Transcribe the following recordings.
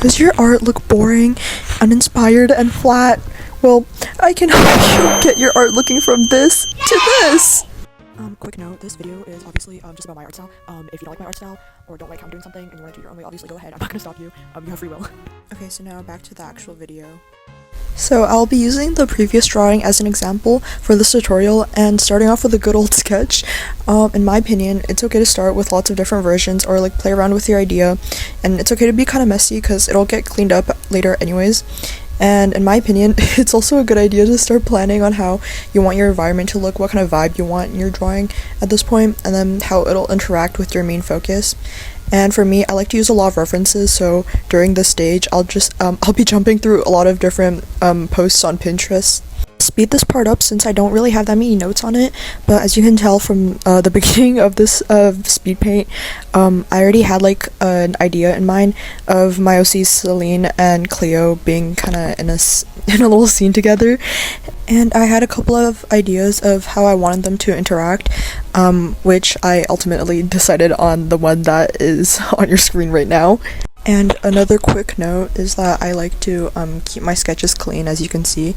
Does your art look boring, uninspired, and flat? Well, I can help you get your art looking from this to this! Quick note, this video is obviously just about my art style. If you don't like my art style, or don't like how I'm doing something, and you want to do your own way, obviously go ahead, I'm not gonna stop you. You have free will. Okay, so now back to the actual video. So I'll be using the previous drawing as an example for this tutorial, and starting off with a good old sketch. In my opinion, it's okay to start with lots of different versions, or like play around with your idea, and it's okay to be kind of messy because it'll get cleaned up later anyways. And in my opinion, it's also a good idea to start planning on how you want your environment to look, what kind of vibe you want in your drawing at this point, and then how it'll interact with your main focus. And for me, I like to use a lot of references, so during this stage, I'll be jumping through a lot of different posts on Pinterest. Speed this part up since I don't really have that many notes on it, but as you can tell from the beginning of this speed paint, I already had like an idea in mind of my OCs Celine and Cleo being kind of in a little scene together, and I had a couple of ideas of how I wanted them to interact, which I ultimately decided on the one that is on your screen right now. And another quick note is that I like to keep my sketches clean, as you can see.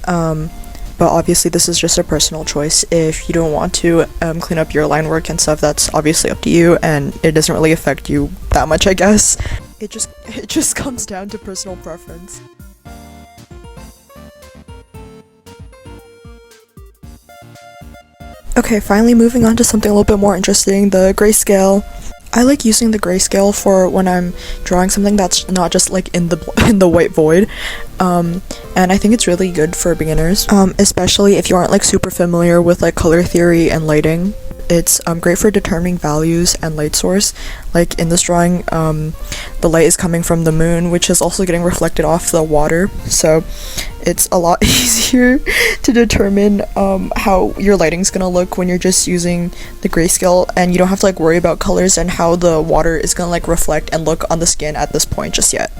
But obviously this is just a personal choice. If you don't want to clean up your line work and stuff, that's obviously up to you, and it doesn't really affect you that much, I guess. It just comes down to personal preference. Okay, finally moving on to something a little bit more interesting, the grayscale. I like using the grayscale for when I'm drawing something that's not just like in the white void, and I think it's really good for beginners, especially if you aren't like super familiar with like color theory and lighting. It's great for determining values and light source. Like in this drawing, the light is coming from the moon, which is also getting reflected off the water, so it's a lot easier to determine how your lighting's gonna look when you're just using the grayscale, and you don't have to like worry about colors and how the water is gonna like reflect and look on the skin at this point just yet.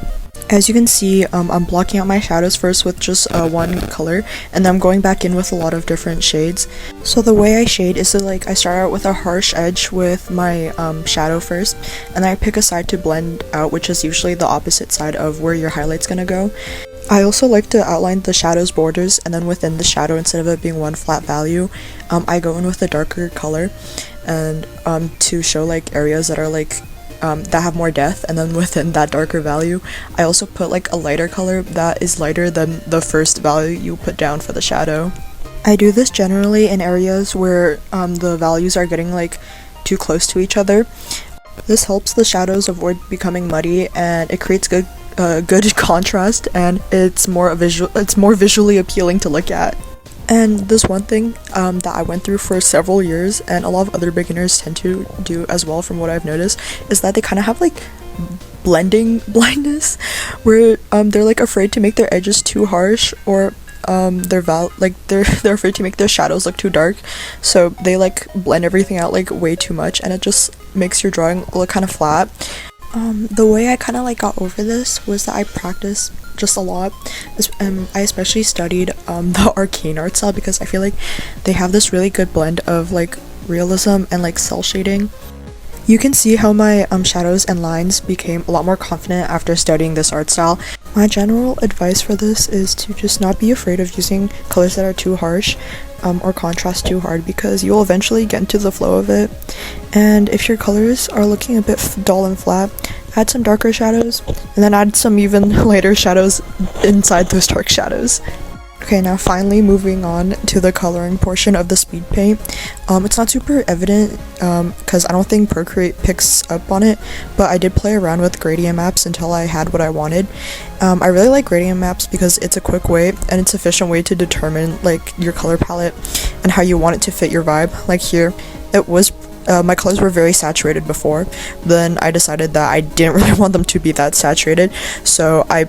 As you can see, I'm blocking out my shadows first with just one color, and then I'm going back in with a lot of different shades. So the way I shade is that like I start out with a harsh edge with my shadow first, and then I pick a side to blend out, which is usually the opposite side of where your highlight's gonna go. I also like to outline the shadow's borders, and then within the shadow, instead of it being one flat value, I go in with a darker color, and to show like areas that are like that have more depth, and then within that darker value, I also put like a lighter color that is lighter than the first value you put down for the shadow. I do this generally in areas where the values are getting like too close to each other. This helps the shadows avoid becoming muddy, and it creates good contrast, and it's more visually appealing to look at. And this one thing that I went through for several years, and a lot of other beginners tend to do as well from what I've noticed, is that they kind of have like blending blindness, where they're like afraid to make their edges too harsh, or they're afraid to make their shadows look too dark, so they like blend everything out like way too much, and it just makes your drawing look kind of flat. The way I kind of like got over this was that I practiced just a lot. I especially studied the arcane art style, because I feel like they have this really good blend of like realism and like cel shading. You can see how my shadows and lines became a lot more confident after studying this art style. My general advice for this is to just not be afraid of using colors that are too harsh or contrast too hard, because you'll eventually get into the flow of it. And if your colors are looking a bit dull and flat, add some darker shadows, and then add some even lighter shadows inside those dark shadows. Okay, now finally moving on to the coloring portion of the speed paint. It's not super evident because I don't think Procreate picks up on it, but I did play around with gradient maps until I had what I wanted. I really like gradient maps because it's a quick way and it's an efficient way to determine like your color palette and how you want it to fit your vibe. Like here, it was my colors were very saturated before, then I decided that I didn't really want them to be that saturated, so I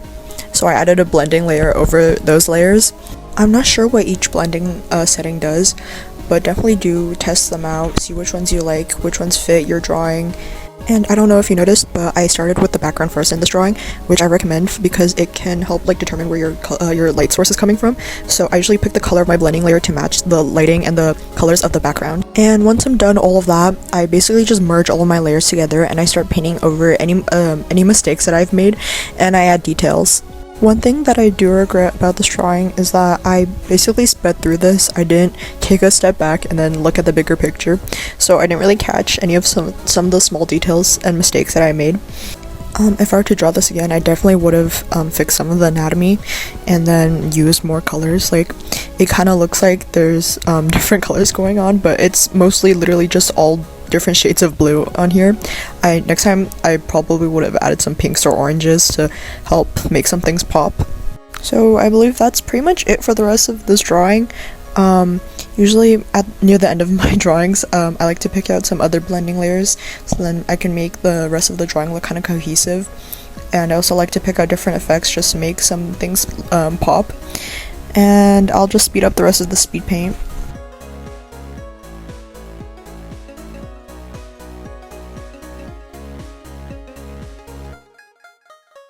added a blending layer over those layers. I'm not sure what each blending setting does, but definitely do test them out, see which ones you like, which ones fit your drawing. And I don't know if you noticed, but I started with the background first in this drawing, which I recommend because it can help like determine where your light source is coming from. So I usually pick the color of my blending layer to match the lighting and the colors of the background. And once I'm done all of that, I basically just merge all of my layers together and I start painting over any mistakes that I've made, and I add details. One thing that I do regret about this drawing is that I basically sped through this. I didn't take a step back and then look at the bigger picture, so I didn't really catch any of some of the small details and mistakes that I made. If I were to draw this again, I definitely would have fixed some of the anatomy and then used more colors. Like, it kind of looks like there's different colors going on, but it's mostly literally just all different shades of blue on here. Next time I probably would have added some pinks or oranges to help make some things pop. So I believe that's pretty much it for the rest of this drawing. Usually near the end of my drawings, I like to pick out some other blending layers so then I can make the rest of the drawing look kind of cohesive. And I also like to pick out different effects just to make some things pop. And I'll just speed up the rest of the speed paint.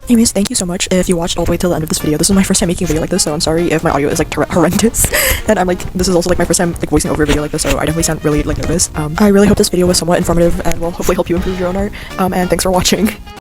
Anyways, thank you so much if you watched all the way till the end of this video. This is my first time making a video like this, so I'm sorry if my audio is like horrendous. And I'm like, this is also like my first time like voicing over a video like this, so I definitely sound really like nervous. I really hope this video was somewhat informative and will hopefully help you improve your own art. And thanks for watching.